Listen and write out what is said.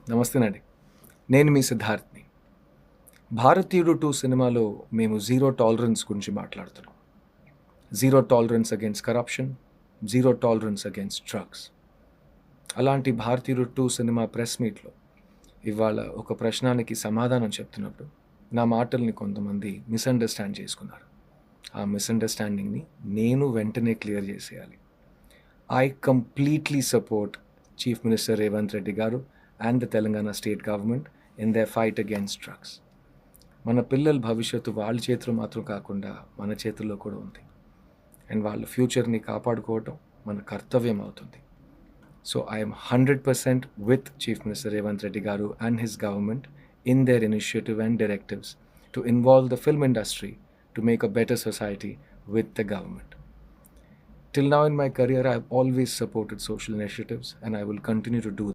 నమస్తేనండి. నేను మీ సిద్ధార్థ్‌ని. 'భారతీయుడు 2' సినిమాలో మేము జీరో టాలరెన్స్ గురించి మాట్లాడుతున్నాం. Zero tolerance against corruption, zero tolerance against drugs. అలాంటి 'భారతీయుడు 2' సినిమా ప్రెస్ మీట్‌లో ఇవాళ ఒక ప్రశ్నకి సమాధానం చెప్తున్నప్పుడు నా మాటల్ని కొంతమంది మిస్‌అండర్‌స్టాండ్ చేసుకున్నారు. ఆ మిస్‌అండర్‌స్టాండింగ్‌ని నేను వెంటనే క్లియర్ చేసేయాలి. I completely support Chief Minister Revanth Reddy garu and the Telangana state government in their fight against drugs. మన పిల్లల భవిష్యత్తు వాళ్ళ చేతిలో మాత్రం కాకుండా మన చేతుల్లో కూడా ఉంది. అండ్ వాళ్ళ ఫ్యూచర్ని కాపాడుకోవటం మన కర్తవ్యం అవుతుంది. So I'm 100% with chief minister Revanth Reddy గారు and his government in their initiative and directives to involve the film industry to make a better society with the government. Till now in my career, I've always supported social initiatives and I will continue to do